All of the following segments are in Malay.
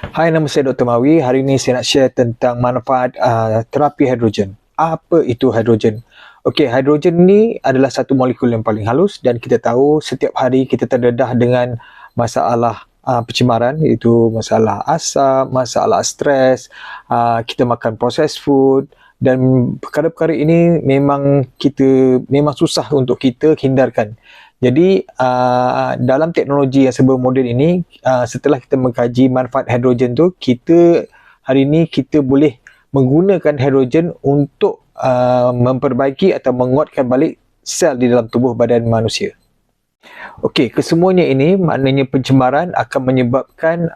Hai, nama saya Dr. Mawi. Hari ini saya nak share tentang manfaat terapi hidrogen. Apa itu hidrogen? Okey, hidrogen ni adalah satu molekul yang paling halus dan kita tahu setiap hari kita terdedah dengan masalah pencemaran, iaitu masalah asam, masalah stres, kita makan processed food dan perkara-perkara ini memang susah untuk kita hindarkan. Jadi dalam teknologi yang serba moden ini, setelah kita mengkaji manfaat hidrogen tu, hari ini kita boleh menggunakan hidrogen untuk memperbaiki atau menguatkan balik sel di dalam tubuh badan manusia. Okey, kesemuanya ini maknanya pencemaran akan menyebabkan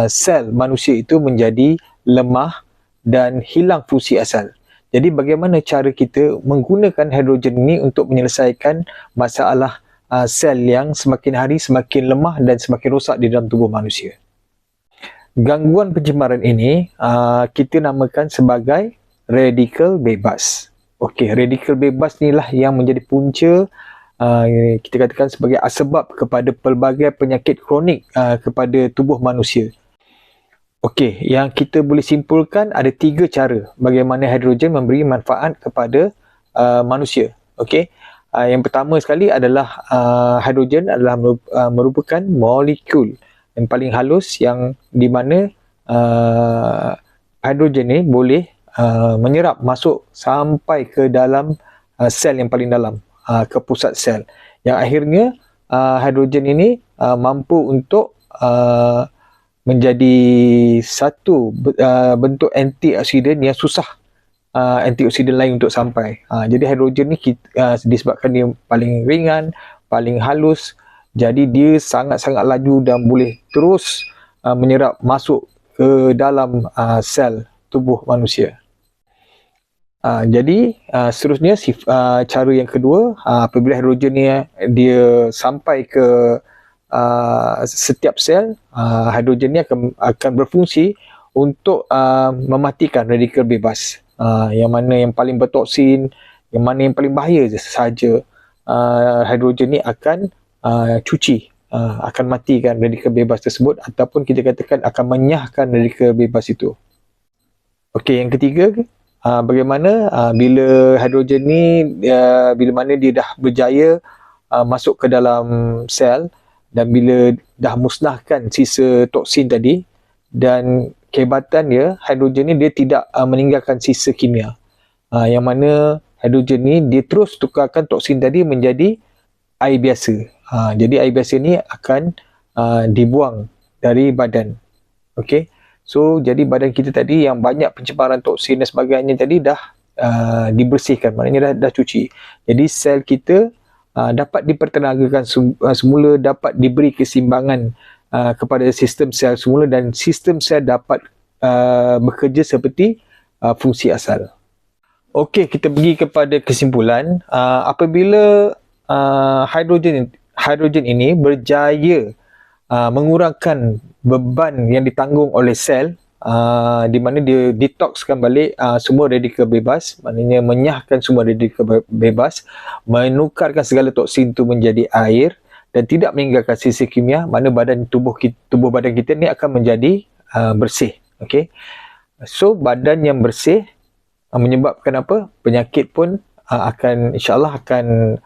sel manusia itu menjadi lemah dan hilang fungsi asal. Jadi bagaimana cara kita menggunakan hidrogen ini untuk menyelesaikan masalah sel yang semakin hari semakin lemah dan semakin rosak di dalam tubuh manusia. Gangguan pencemaran ini kita namakan sebagai radikal bebas. Okey, radikal bebas inilah yang menjadi punca kita katakan sebagai asbab kepada pelbagai penyakit kronik kepada tubuh manusia. Okey, yang kita boleh simpulkan ada 3 cara bagaimana hidrogen memberi manfaat kepada manusia. Okey. Yang pertama sekali adalah hidrogen adalah merupakan molekul yang paling halus yang di mana hidrogen ni boleh menyerap masuk sampai ke dalam sel yang paling dalam, ke pusat sel. Yang akhirnya hidrogen ini mampu untuk menjadi satu bentuk antioksidan yang susah antioksidan lain untuk sampai. Jadi hidrogen ni disebabkan dia paling ringan, paling halus, jadi dia sangat-sangat laju dan boleh terus menyerap masuk ke dalam sel tubuh manusia. Jadi seterusnya cara yang kedua, apabila hidrogen ni dia sampai ke setiap sel, hidrogen ni akan berfungsi untuk mematikan radikal bebas. Yang mana yang paling bertoksin, yang mana yang paling bahaya sahaja, hidrogen ni akan cuci, akan matikan radikal bebas tersebut ataupun kita katakan akan menyahkan radikal bebas itu. Okey, yang ketiga, bagaimana bila hidrogen ni bila mana dia dah berjaya masuk ke dalam sel dan bila dah musnahkan sisa toksin tadi, dan kehebatan dia, hidrogen ni dia tidak meninggalkan sisa kimia. Yang mana hidrogen ni dia terus tukarkan toksin tadi menjadi air biasa. Jadi air biasa ni akan dibuang dari badan. Okey. So jadi badan kita tadi yang banyak pencemaran toksin dan sebagainya tadi dah dibersihkan, maknanya dah cuci. Jadi sel kita dapat dipertenagakan semula, dapat diberi keseimbangan kepada sistem sel semula dan sistem sel dapat bekerja seperti fungsi asal. Okey, kita pergi kepada kesimpulan. Apabila hidrogen ini berjaya mengurangkan beban yang ditanggung oleh sel, di mana dia detoxkan balik semua radikal bebas, maknanya menyahkan semua radikal bebas, menukarkan segala toksin itu menjadi air dan tidak meninggalkan sisa kimia, mana tubuh badan kita ni akan menjadi bersih. Okey. So badan yang bersih menyebabkan apa? Penyakit pun insya-Allah akan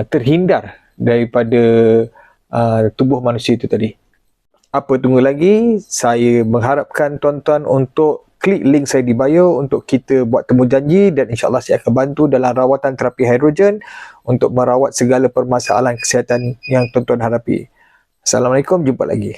terhindar daripada tubuh manusia itu tadi. Apa tunggu lagi? Saya mengharapkan tuan-tuan untuk klik link saya di bio untuk kita buat temu janji dan insya-Allah saya akan bantu dalam rawatan terapi hidrogen untuk merawat segala permasalahan kesihatan yang tuan-tuan hadapi. Assalamualaikum, jumpa lagi.